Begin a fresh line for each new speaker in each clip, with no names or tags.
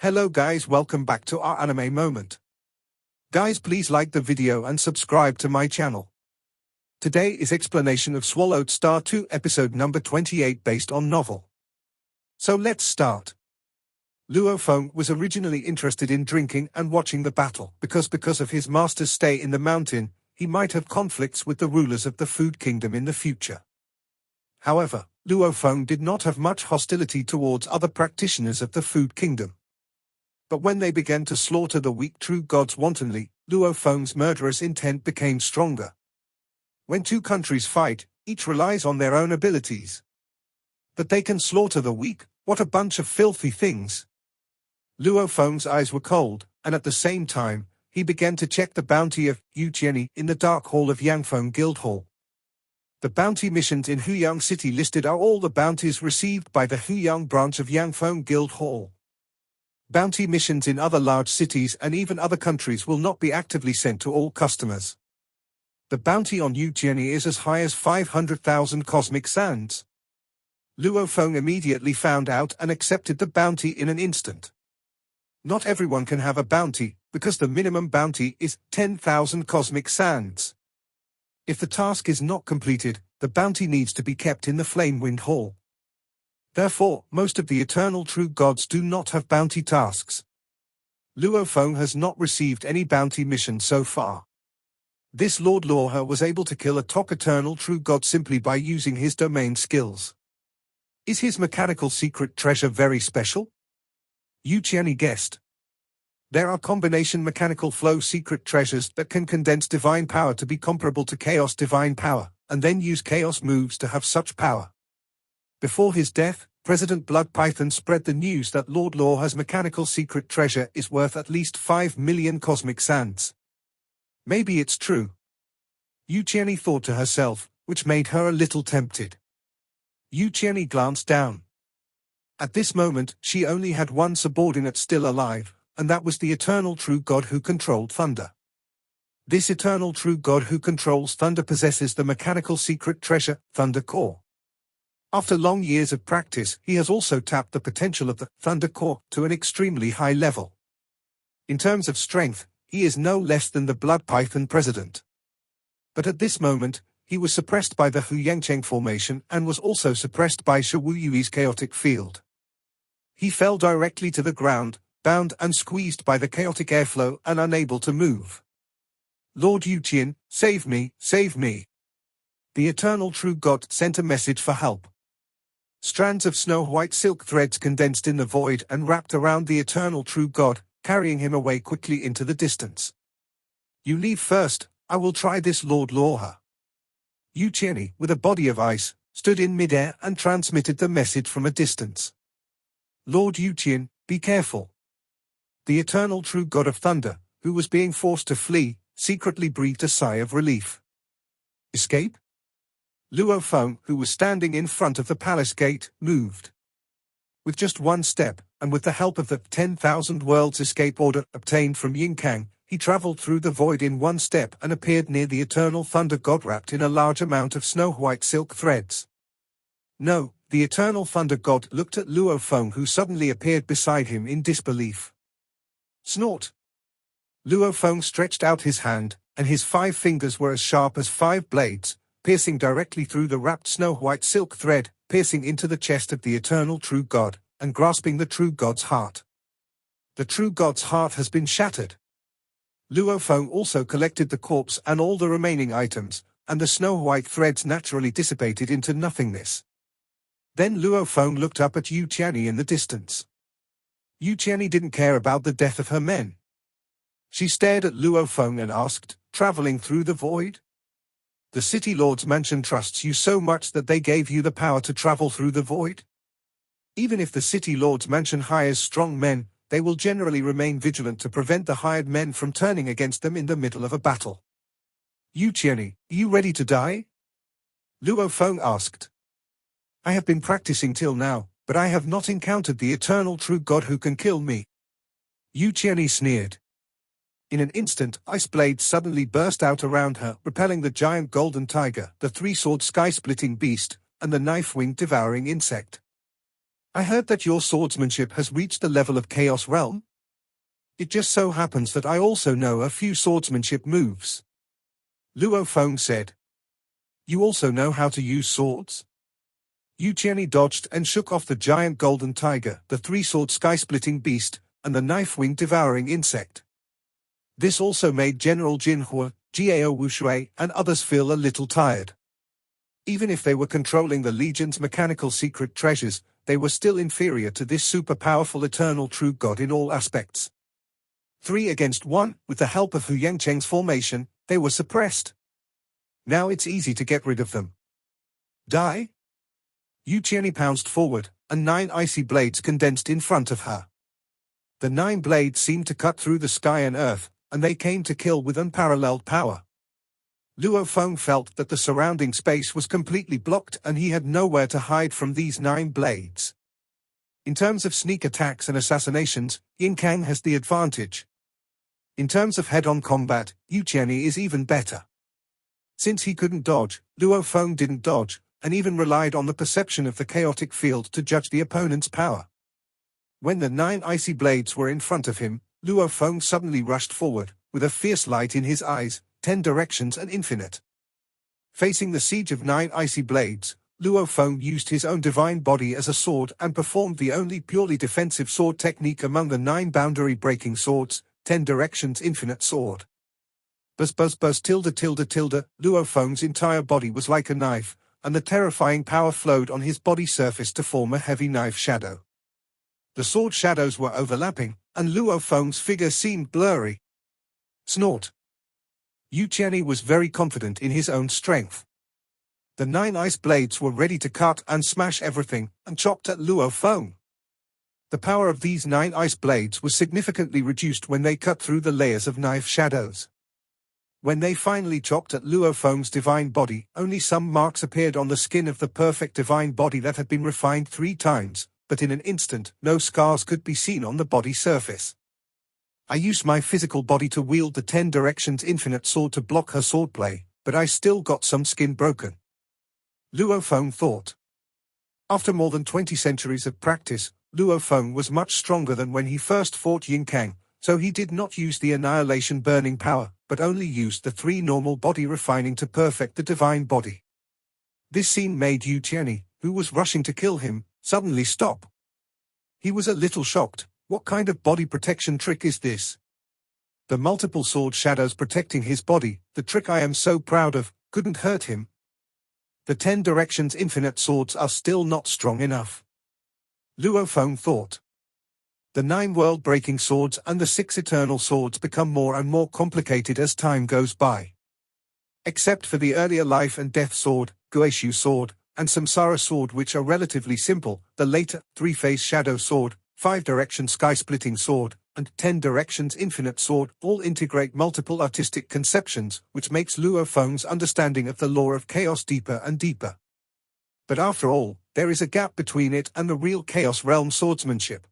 Hello guys, welcome back to our anime moment. Guys, please like the video and subscribe to my channel. Today is explanation of Swallowed Star 2 episode number 28 based on novel. So let's start. Luo Feng was originally interested in drinking and watching the battle because of his master's stay in the mountain, he might have conflicts with the rulers of the Food Kingdom in the future. However, Luo Feng did not have much hostility towards other practitioners of the Food Kingdom. But when they began to slaughter the weak true gods wantonly, Luo Feng's murderous intent became stronger. When two countries fight, each relies on their own abilities. But they can slaughter the weak, what a bunch of filthy things. Luo Feng's eyes were cold, and at the same time, he began to check the bounty of Ueni in the Dark Hall of Yangfeng Guild Hall. The bounty missions in Huyang City listed are all the bounties received by the Huyang branch of Yangfeng Guild Hall. Bounty missions in other large cities and even other countries will not be actively sent to all customers. The bounty on Ueni is as high as 500,000 cosmic sands. Luo Feng immediately found out and accepted the bounty in an instant. Not everyone can have a bounty, because the minimum bounty is 10,000 cosmic sands. If the task is not completed, the bounty needs to be kept in the Flamewind Hall. Therefore, most of the eternal true gods do not have bounty tasks. Luo Feng has not received any bounty mission so far. This Lord Luohe was able to kill a top eternal true god simply by using his domain skills. Is his mechanical secret treasure very special? Ueni guessed. There are combination mechanical flow secret treasures that can condense divine power to be comparable to chaos divine power, and then use chaos moves to have such power. Before his death, President Blood Python spread the news that Lord Luohe's mechanical secret treasure is worth at least 5 million cosmic sands. Maybe it's true. Ueni thought to herself, which made her a little tempted. Ueni glanced down. At this moment, she only had one subordinate still alive, and that was the eternal true god who controlled thunder. This eternal true god who controls thunder possesses the mechanical secret treasure, Thunder Core. After long years of practice, he has also tapped the potential of the Thunder Core to an extremely high level. In terms of strength, he is no less than the Blood Python president. But at this moment, he was suppressed by the Huyangcheng formation and was also suppressed by Shiwuyui's chaotic field. He fell directly to the ground, bound and squeezed by the chaotic airflow and unable to move. Lord Yuqian, save me, save me. The eternal true god sent a message for help. Strands of snow-white silk threads condensed in the void and wrapped around the eternal true god, carrying him away quickly into the distance. You leave first, I will try this Lord Luohe. Ueni, with a body of ice, stood in midair and transmitted the message from a distance. Lord Yuqian, be careful. The eternal true god of thunder, who was being forced to flee, secretly breathed a sigh of relief. Escape? Luo Feng, who was standing in front of the palace gate, moved. With just one step, and with the help of the 10,000 Worlds escape order obtained from Yinkang, he traveled through the void in one step and appeared near the eternal thunder god wrapped in a large amount of snow-white silk threads. No, the eternal thunder god looked at Luo Feng, who suddenly appeared beside him in disbelief. Snort! Luo Feng stretched out his hand, and his 5 fingers were as sharp as 5 blades, piercing directly through the wrapped snow-white silk thread, piercing into the chest of the eternal true god, and grasping the true god's heart. The true god's heart has been shattered. Luo Feng also collected the corpse and all the remaining items, and the snow-white threads naturally dissipated into nothingness. Then Luo Feng looked up at Ueni in the distance. Ueni didn't care about the death of her men. She stared at Luo Feng and asked, traveling through the void? The City Lord's mansion trusts you so much that they gave you the power to travel through the void? Even if the City Lord's mansion hires strong men, they will generally remain vigilant to prevent the hired men from turning against them in the middle of a battle. Ueni, are you ready to die? Luo Feng asked. I have been practicing till now, but I have not encountered the eternal true god who can kill me. Ueni sneered. In an instant, ice blades suddenly burst out around her, repelling the giant golden tiger, the 3-sword sky-splitting beast, and the knife-winged devouring insect. I heard that your swordsmanship has reached the level of Chaos Realm. It just so happens that I also know a few swordsmanship moves. Luo Feng said. You also know how to use swords? Ueni dodged and shook off the giant golden tiger, the three-sword sky-splitting beast, and the knife-wing devouring insect. This also made General Jinhua, Gao Wushui, and others feel a little tired. Even if they were controlling the Legion's mechanical secret treasures, they were still inferior to this super-powerful eternal true god in all aspects. 3 against 1, with the help of Hu Yangcheng's formation, they were suppressed. Now it's easy to get rid of them. Die? Ueni pounced forward, and 9 icy blades condensed in front of her. The 9 blades seemed to cut through the sky and earth, and they came to kill with unparalleled power. Luo Feng felt that the surrounding space was completely blocked and he had nowhere to hide from these 9 blades. In terms of sneak attacks and assassinations, Yin Kang has the advantage. In terms of head-on combat, Ueni is even better. Since he couldn't dodge, Luo Feng didn't dodge, and even relied on the perception of the chaotic field to judge the opponent's power. When the 9 icy blades were in front of him, Luo Feng suddenly rushed forward, with a fierce light in his eyes, 10 directions and infinite. Facing the siege of 9 icy blades, Luo Feng used his own divine body as a sword and performed the only purely defensive sword technique among the 9 boundary-breaking swords, 10 directions infinite sword. Buzz buzz buzz tilde tilde tilde, Luo Feng's entire body was like a knife, and the terrifying power flowed on his body surface to form a heavy knife shadow. The sword shadows were overlapping, and Luo Feng's figure seemed blurry. Snort. Ueni was very confident in his own strength. The 9 ice blades were ready to cut and smash everything, and chopped at Luo Feng. The power of these 9 ice blades was significantly reduced when they cut through the layers of knife shadows. When they finally chopped at Luo Feng's divine body, only some marks appeared on the skin of the perfect divine body that had been refined 3 times, but in an instant, no scars could be seen on the body surface. I used my physical body to wield the 10 directions infinite sword to block her swordplay, but I still got some skin broken. Luo Feng thought. After more than 20 centuries of practice, Luo Feng was much stronger than when he first fought Yin Kang, so he did not use the annihilation burning power, but only used the 3 normal body refining to perfect the divine body. This scene made Ueni, who was rushing to kill him, suddenly stop. He was a little shocked. What kind of body protection trick is this? The multiple sword shadows protecting his body, the trick I am so proud of, couldn't hurt him. The 10 directions infinite swords are still not strong enough. Luo Feng thought. The 9 world-breaking swords and the 6 eternal swords become more and more complicated as time goes by. Except for the earlier life and death sword, Guishu sword, and Samsara sword which are relatively simple, the later, 3-phase shadow sword, 5-direction sky-splitting sword, and 10 directions infinite sword all integrate multiple artistic conceptions, which makes Luo Feng's understanding of the law of chaos deeper and deeper. But after all, there is a gap between it and the real Chaos Realm swordsmanship.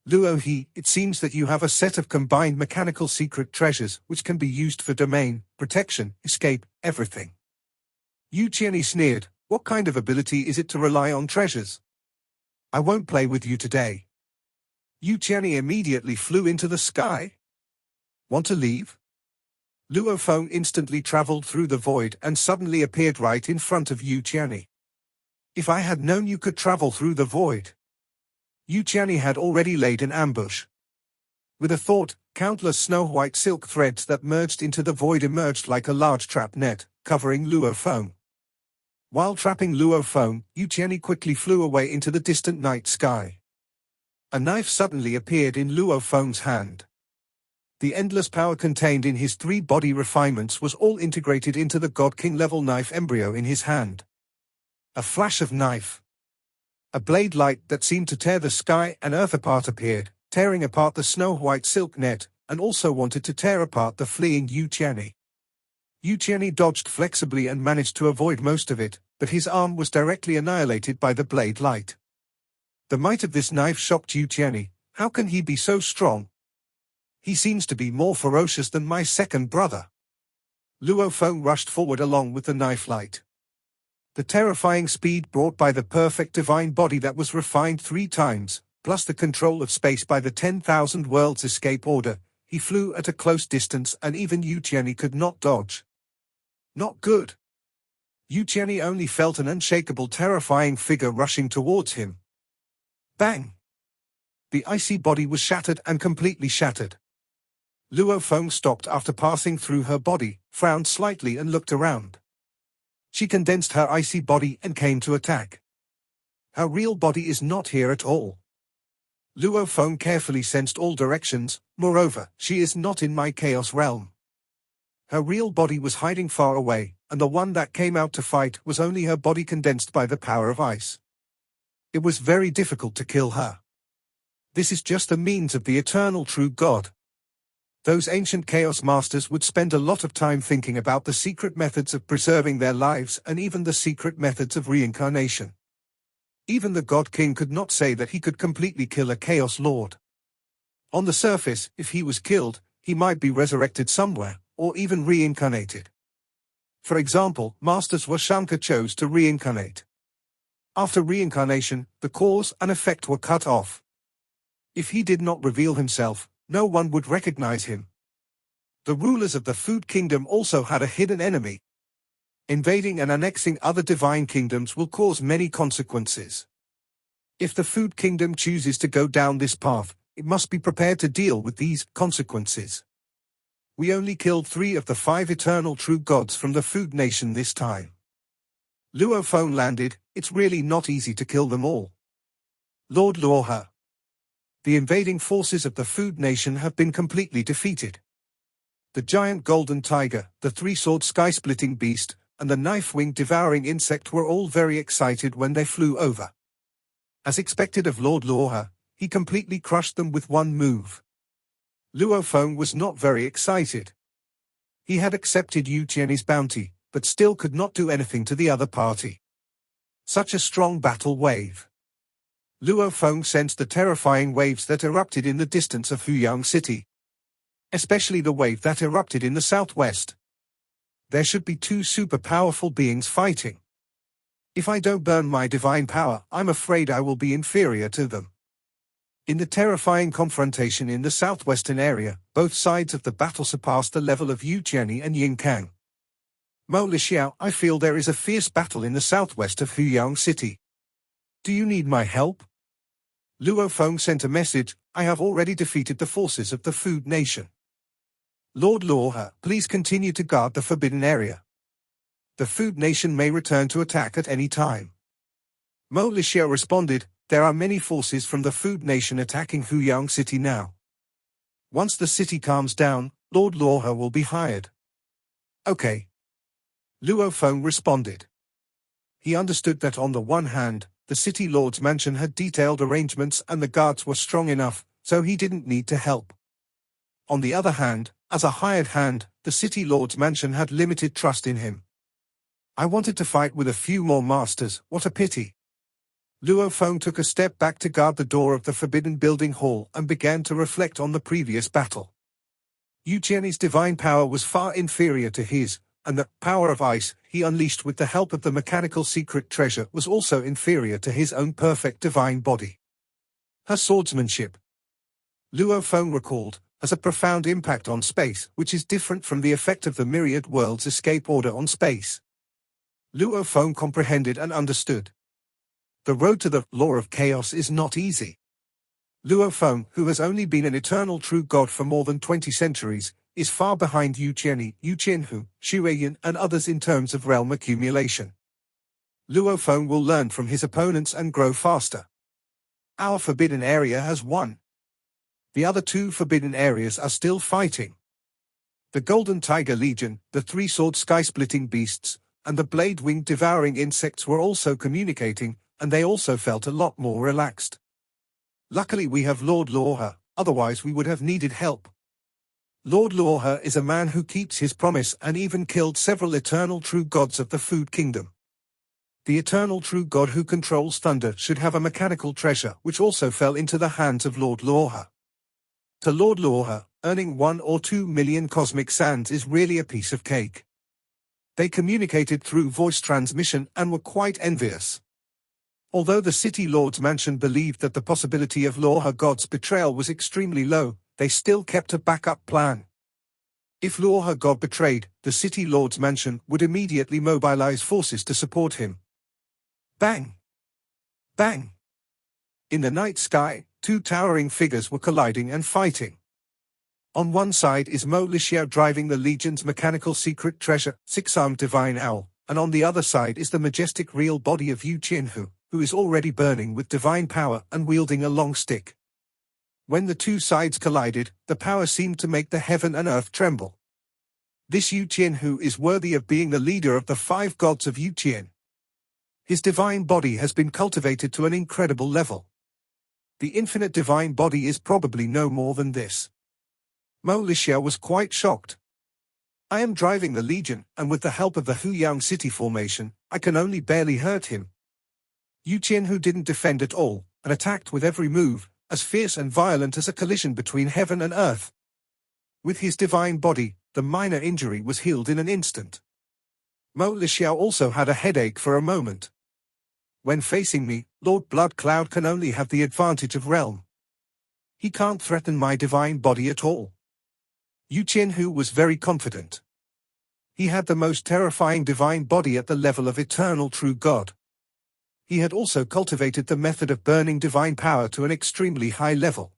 Luo He, it seems that you have a set of combined mechanical secret treasures which can be used for domain, protection, escape, everything. Ueni sneered. What kind of ability is it to rely on treasures? I won't play with you today. Ueni immediately flew into the sky. Want to leave? Luo Feng instantly traveled through the void and suddenly appeared right in front of Ueni. If I had known you could travel through the void. Ueni had already laid an ambush. With a thought, countless snow-white silk threads that merged into the void emerged like a large trap net, covering Luo Feng. While trapping Luo Feng, Ueni quickly flew away into the distant night sky. A knife suddenly appeared in Luo Feng's hand. The endless power contained in his 3 body refinements was all integrated into the God King level knife embryo in his hand. A flash of knife. A blade light that seemed to tear the sky and earth apart appeared, tearing apart the snow-white silk net, and also wanted to tear apart the fleeing Ueni. Ueni dodged flexibly and managed to avoid most of it, but his arm was directly annihilated by the blade light. The might of this knife shocked Ueni. How can he be so strong? He seems to be more ferocious than my second brother. Luo Feng rushed forward along with the knife light. The terrifying speed brought by the perfect divine body that was refined 3 times, plus the control of space by the 10,000 worlds escape order, he flew at a close distance and even Ueni could not dodge. Not good. Ueni only felt an unshakable terrifying figure rushing towards him. Bang! The icy body was shattered and completely shattered. Luo Feng stopped after passing through her body, frowned slightly and looked around. She condensed her icy body and came to attack. Her real body is not here at all. Luo Feng carefully sensed all directions, moreover, she is not in my chaos realm. Her real body was hiding far away, and the one that came out to fight was only her body condensed by the power of ice. It was very difficult to kill her. This is just the means of the eternal true God. Those ancient chaos masters would spend a lot of time thinking about the secret methods of preserving their lives and even the secret methods of reincarnation. Even the God King could not say that he could completely kill a Chaos Lord. On the surface, if he was killed, he might be resurrected somewhere, or even reincarnated. For example, Masters Washanka chose to reincarnate. After reincarnation, the cause and effect were cut off. If he did not reveal himself, no one would recognize him. The rulers of the Food Kingdom also had a hidden enemy. Invading and annexing other divine kingdoms will cause many consequences. If the Food Kingdom chooses to go down this path, it must be prepared to deal with these consequences. We only killed 3 of the 5 eternal true gods from the Food Nation this time. Luo Feng landed, it's really not easy to kill them all. Lord Luoha. The invading forces of the Food Nation have been completely defeated. The giant golden tiger, the 3-sword sky-splitting beast, and the knife-winged devouring insect were all very excited when they flew over. As expected of Lord Luoha, he completely crushed them with one move. Luo Feng was not very excited. He had accepted Ueni's bounty, but still could not do anything to the other party. Such a strong battle wave. Luo Feng sensed the terrifying waves that erupted in the distance of Huang City. Especially the wave that erupted in the southwest. There should be 2 super powerful beings fighting. If I don't burn my divine power, I'm afraid I will be inferior to them. In the terrifying confrontation in the southwestern area, both sides of the battle surpassed the level of Ueni and Yingkang. Mo Lixiao, I feel there is a fierce battle in the southwest of Huang City. Do you need my help? Luo Feng sent a message, I have already defeated the forces of the Food Nation. Lord Luoha, please continue to guard the forbidden area. The Food Nation may return to attack at any time. Mo Lixiao responded, there are many forces from the Food Nation attacking Huang City now. Once the city calms down, Lord Luoha will be hired. Okay. Luo Feng responded. He understood that on the one hand, the city lord's mansion had detailed arrangements and the guards were strong enough, so he didn't need to help. On the other hand, as a hired hand, the city lord's mansion had limited trust in him. I wanted to fight with a few more masters, what a pity. Luo Feng took a step back to guard the door of the forbidden building hall and began to reflect on the previous battle. Ueni's divine power was far inferior to his, and the power of ice he unleashed with the help of the mechanical secret treasure was also inferior to his own perfect divine body. Her swordsmanship, Luo Feng recalled, has a profound impact on space, which is different from the effect of the myriad worlds escape order on space. Luo Feng comprehended and understood. The road to the law of chaos is not easy. Luo Feng, who has only been an eternal true god for more than 20 centuries, is far behind Ueni, Yuqianhu, Xueyan and others in terms of realm accumulation. Luo Feng will learn from his opponents and grow faster. Our forbidden area has won. The other 2 forbidden areas are still fighting. The Golden Tiger Legion, the 3-sword sky-splitting beasts, and the blade-winged devouring insects were also communicating, and they also felt a lot more relaxed. Luckily we have Lord Luoha, otherwise we would have needed help. Lord Luoha is a man who keeps his promise and even killed several eternal true gods of the Food Kingdom. The eternal true god who controls thunder should have a mechanical treasure which also fell into the hands of Lord Luoha. To Lord Luoha, earning 1 or 2 million cosmic sands is really a piece of cake. They communicated through voice transmission and were quite envious. Although the city lord's mansion believed that the possibility of Luoha God's betrayal was extremely low, they still kept a backup plan. If Luoha God betrayed, the city lord's mansion would immediately mobilize forces to support him. Bang! Bang! In the night sky, two towering figures were colliding and fighting. On one side is Mo Lixiao driving the Legion's mechanical secret treasure, six-armed divine owl, and on the other side is the majestic real body of Yu Qianhu, who is already burning with divine power and wielding a long stick. When the two sides collided, the power seemed to make the heaven and earth tremble. This Yu Qianhu is worthy of being the leader of the 5 gods of Yu Qian. His divine body has been cultivated to an incredible level. The infinite divine body is probably no more than this. Mo Lixiao was quite shocked. I am driving the Legion, and with the help of the Huyang city formation, I can only barely hurt him. Yu Qianhu didn't defend at all, and attacked with every move, as fierce and violent as a collision between heaven and earth. With his divine body, the minor injury was healed in an instant. Mo Lixiao also had a headache for a moment. When facing me, Lord Blood Cloud can only have the advantage of realm. He can't threaten my divine body at all. Yu Qianhu was very confident. He had the most terrifying divine body at the level of eternal true God. He had also cultivated the method of burning divine power to an extremely high level.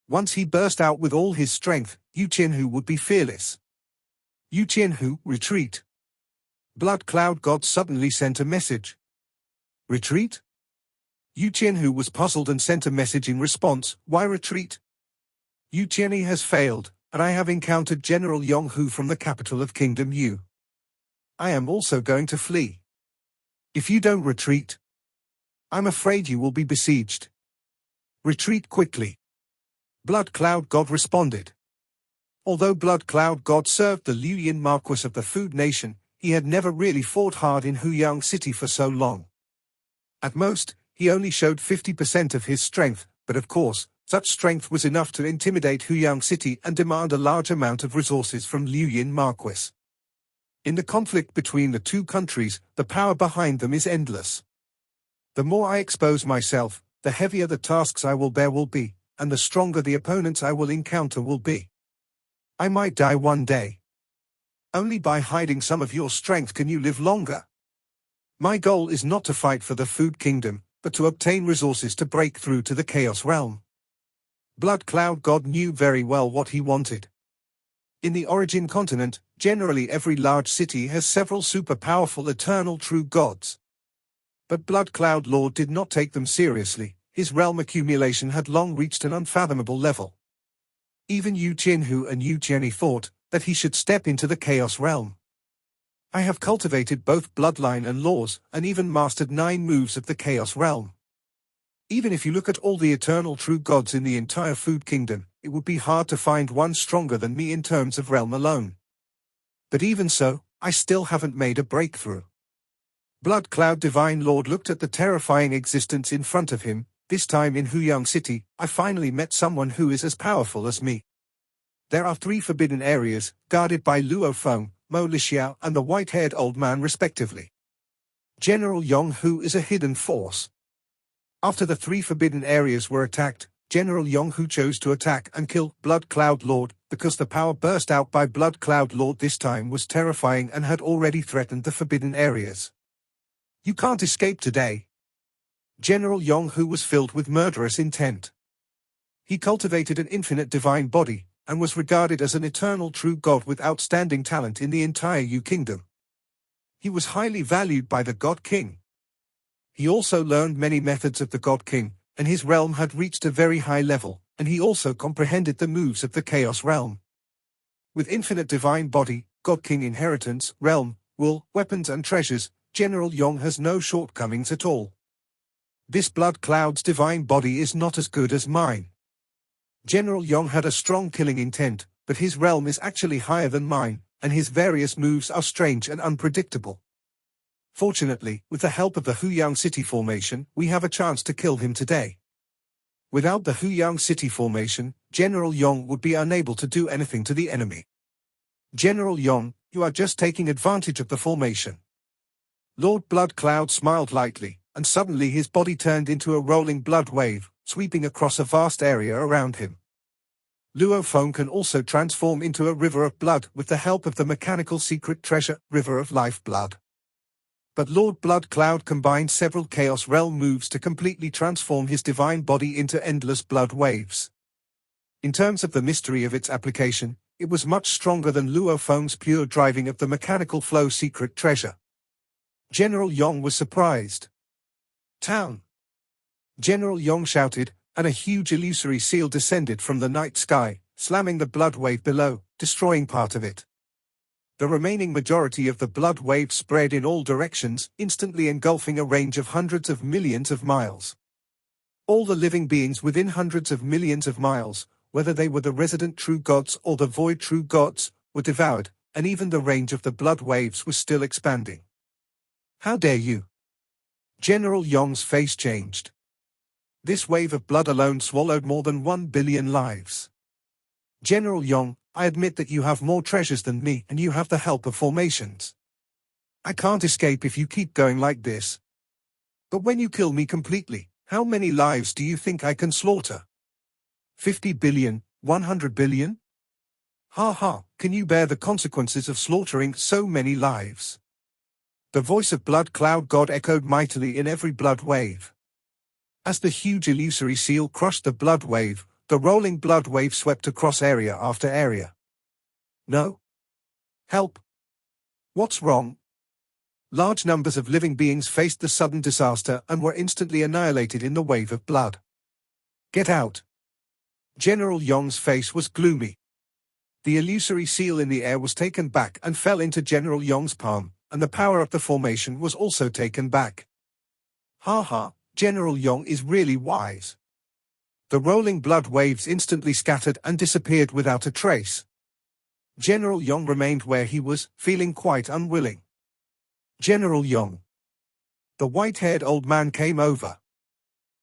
Once he burst out with all his strength, Yu Qianhu would be fearless. Yu Qianhu, retreat. Blood Cloud God suddenly sent a message. Retreat? Yu Qianhu was puzzled and sent a message in response, why retreat? Yu Qianhu has failed, and I have encountered General Yonghu from the capital of Kingdom Yu. I am also going to flee. If you don't retreat, I'm afraid you will be besieged. Retreat quickly. Blood Cloud God responded. Although Blood Cloud God served the Liuyin Marquis of the Food Nation, he had never really fought hard in Huyang City for so long. At most, he only showed 50% of his strength, but of course, such strength was enough to intimidate Huyang City and demand a large amount of resources from Liuyin Marquis. In the conflict between the two countries, the power behind them is endless. The more I expose myself, the heavier the tasks I will bear will be, and the stronger the opponents I will encounter will be. I might die one day. Only by hiding some of your strength can you live longer. My goal is not to fight for the Food Kingdom, but to obtain resources to break through to the Chaos Realm. Blood Cloud God knew very well what he wanted. In the Origin continent, generally every large city has several super powerful eternal true gods. But Blood Cloud Lord did not take them seriously. His realm accumulation had long reached an unfathomable level. Even Yu Qianhu and Yu Qianyi thought that he should step into the Chaos Realm. I have cultivated both bloodline and laws, and even mastered 9 moves of the Chaos Realm. Even if you look at all the eternal true gods in the entire Food Kingdom, it would be hard to find one stronger than me in terms of realm alone. But even so, I still haven't made a breakthrough. Blood Cloud Divine Lord looked at the terrifying existence in front of him. This time in Huyang City, I finally met someone who is as powerful as me. There are 3 forbidden areas, guarded by Luo Feng, Mo Lixiao and the white-haired old man respectively. General Yonghu is a hidden force. After the 3 forbidden areas were attacked, General Yonghu chose to attack and kill Blood Cloud Lord, because the power burst out by Blood Cloud Lord this time was terrifying and had already threatened the forbidden areas. You can't escape today. General Yonghu was filled with murderous intent. He cultivated an infinite divine body, and was regarded as an eternal true god with outstanding talent in the entire Yu Kingdom. He was highly valued by the God King. He also learned many methods of the God King, and his realm had reached a very high level, and he also comprehended the moves of the Chaos Realm. With infinite divine body, God King inheritance, realm, wool, weapons and treasures, General Yong has no shortcomings at all. This Blood Cloud's divine body is not as good as mine. General Yong had a strong killing intent, but his realm is actually higher than mine, and his various moves are strange and unpredictable. Fortunately, with the help of the Huyang City formation, we have a chance to kill him today. Without the Huyang City formation, General Yong would be unable to do anything to the enemy. General Yong, You are just taking advantage of the formation. Lord Blood Cloud smiled lightly, and suddenly his body turned into a rolling blood wave, sweeping across a vast area around him. Luo Feng can also transform into a river of blood with the help of the mechanical secret treasure, River of Life Blood. But Lord Blood Cloud combined several Chaos Realm moves to completely transform his divine body into endless blood waves. In terms of the mystery of its application, it was much stronger than Luo Feng's pure driving of the mechanical flow secret treasure. General Yong was surprised. Town! General Yong shouted, and a huge illusory seal descended from the night sky, slamming the blood wave below, destroying part of it. The remaining majority of the blood wave spread in all directions, instantly engulfing a range of hundreds of millions of miles. All the living beings within hundreds of millions of miles, whether they were the resident true gods or the void true gods, were devoured, and even the range of the blood waves was still expanding. How dare you? General Yong's face changed. This wave of blood alone swallowed more than 1 billion lives. General Yong, I admit that you have more treasures than me and you have the help of formations. I can't escape if you keep going like this. But when you kill me completely, how many lives do you think I can slaughter? 50 billion, 100 billion? Ha ha, can you bear the consequences of slaughtering so many lives? The voice of Blood Cloud God echoed mightily in every blood wave. As the huge illusory seal crushed the blood wave, the rolling blood wave swept across area after area. No? Help! What's wrong? Large numbers of living beings faced the sudden disaster and were instantly annihilated in the wave of blood. Get out! General Yong's face was gloomy. The illusory seal in the air was taken back and fell into General Yong's palm, and the power of the formation was also taken back. Ha ha, General Yong is really wise. The rolling blood waves instantly scattered and disappeared without a trace. General Yong remained where he was, feeling quite unwilling. General Yong. The white-haired old man came over.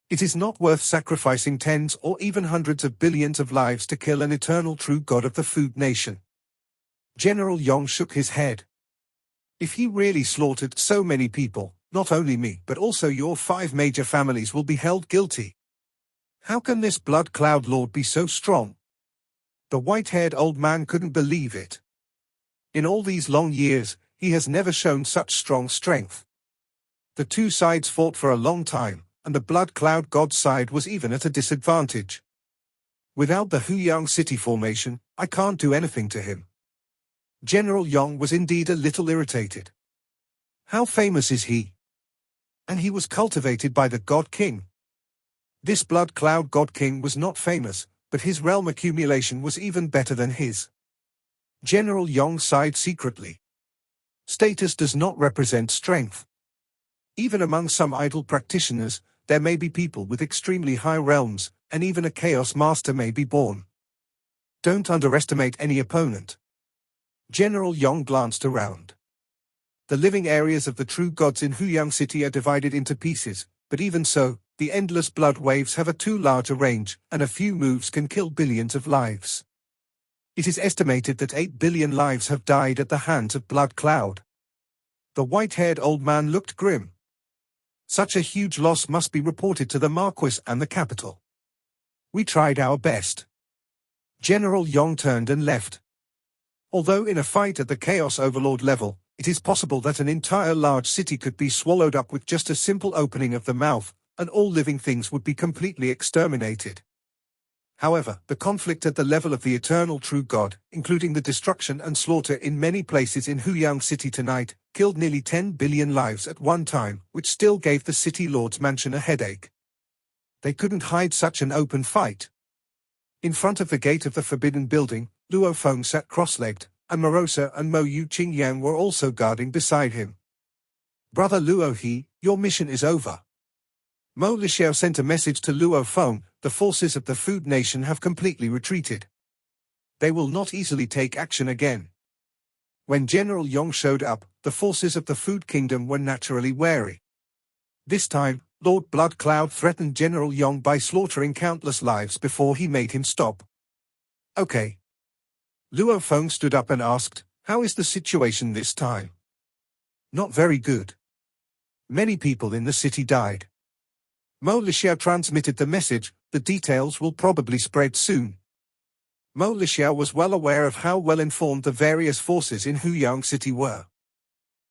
It is not worth sacrificing tens or even hundreds of billions of lives to kill an eternal true god of the food nation. General Yong shook his head. If he really slaughtered so many people, not only me but also your 5 major families will be held guilty. How can this Blood Cloud Lord be so strong? The white-haired old man couldn't believe it. In all these long years, he has never shown such strong strength. The two sides fought for a long time, and the Blood Cloud God side was even at a disadvantage. Without the Huyang city formation, I can't do anything to him. General Yong was indeed a little irritated. How famous is he? And he was cultivated by the God King. This Blood Cloud God King was not famous, but his realm accumulation was even better than his. General Yong sighed secretly. Status does not represent strength. Even among some idle practitioners, there may be people with extremely high realms, and even a Chaos Master may be born. Don't underestimate any opponent. General Yong glanced around. The living areas of the true gods in Huyang City are divided into pieces, but even so, the endless blood waves have a too large a range, and a few moves can kill billions of lives. It is estimated that 8 billion lives have died at the hands of Blood Cloud. The white-haired old man looked grim. Such a huge loss must be reported to the Marquis and the capital. We tried our best. General Yong turned and left. Although in a fight at the Chaos Overlord level, it is possible that an entire large city could be swallowed up with just a simple opening of the mouth, and all living things would be completely exterminated. However, the conflict at the level of the eternal true God, including the destruction and slaughter in many places in Huyang City tonight, killed nearly 10 billion lives at one time, which still gave the City Lord's mansion a headache. They couldn't hide such an open fight. In front of the gate of the Forbidden Building, Luo Feng sat cross-legged, and Morosa and Mo Yu Qingyang were also guarding beside him. Brother Luo He, your mission is over. Mo Lixiao sent a message to Luo Feng, the forces of the Food Nation have completely retreated. They will not easily take action again. When General Yong showed up, the forces of the Food Kingdom were naturally wary. This time, Lord Blood Cloud threatened General Yong by slaughtering countless lives before he made him stop. Okay. Luo Feng stood up and asked, How is the situation this time? Not very good. Many people in the city died. Mo Lixiao transmitted the message, the details will probably spread soon. Mo Lixiao was well aware of how well informed the various forces in Huyang City were.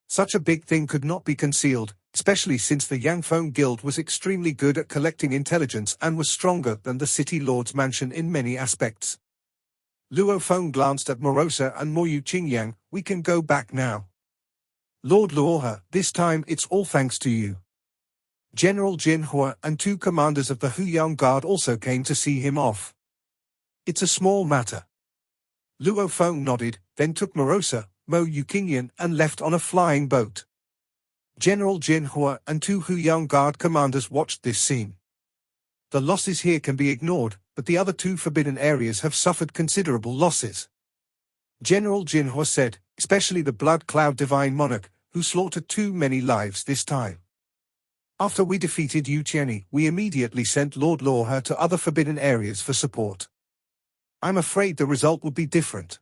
Such a big thing could not be concealed, especially since the Yangfeng Guild was extremely good at collecting intelligence and was stronger than the City Lord's mansion in many aspects. Luo Feng glanced at Morosa and Moyu Qingyang. We can go back now. Lord Luohe, this time it's all thanks to you. General Jin Hua and 2 commanders of the Huyang Guard also came to see him off. It's a small matter. Luo Feng nodded, then took Morosa, Mo Yuqingyan and left on a flying boat. General Jin Hua and 2 Huyang Guard commanders watched this scene. The losses here can be ignored, but the other 2 forbidden areas have suffered considerable losses. General Jin Hua said, especially the Blood Cloud Divine Monarch, who slaughtered too many lives this time. After we defeated Ueni, we immediately sent Lord Luohe to other forbidden areas for support. I'm afraid the result would be different.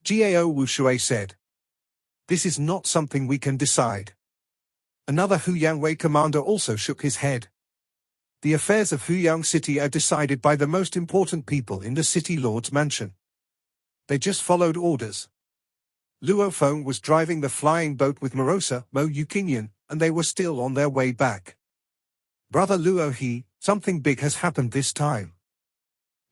Gao Wushui said. This is not something we can decide. Another Huyang Wei commander also shook his head. The affairs of Huyang City are decided by the most important people in the City Lord's mansion. They just followed orders. Luo Feng was driving the flying boat with Morosa, Mo Yuqingyan, and they were still on their way back. Brother Luo He, something big has happened this time.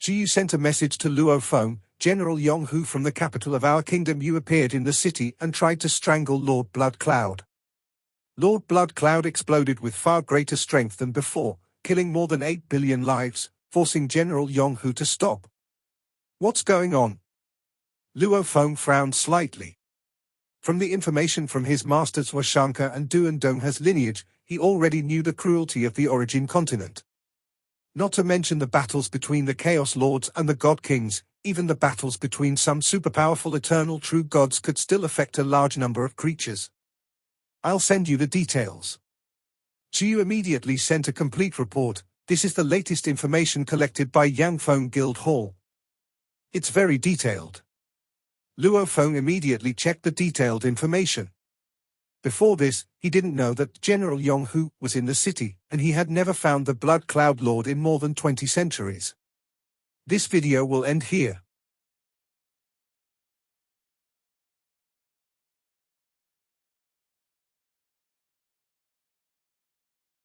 Jiyu sent a message to Luo Feng, General Yonghu from the capital of our kingdom. You appeared in the city and tried to strangle Lord Blood Cloud. Lord Blood Cloud exploded with far greater strength than before, killing more than 8 billion lives, forcing General Yonghu to stop. What's going on? Luo Feng frowned slightly. From the information from his masters Washanka and Duandong's lineage, he already knew the cruelty of the Origin continent. Not to mention the battles between the Chaos Lords and the God Kings, even the battles between some superpowerful eternal true gods could still affect a large number of creatures. I'll send you the details. Jiyu immediately sent a complete report. This is the latest information collected by Yangfeng Guild Hall. It's very detailed. Luo Feng immediately checked the detailed information. Before this, he didn't know that General Yonghu was in the city, and he had never found the Blood Cloud Lord in more than 20 centuries. This video will end here.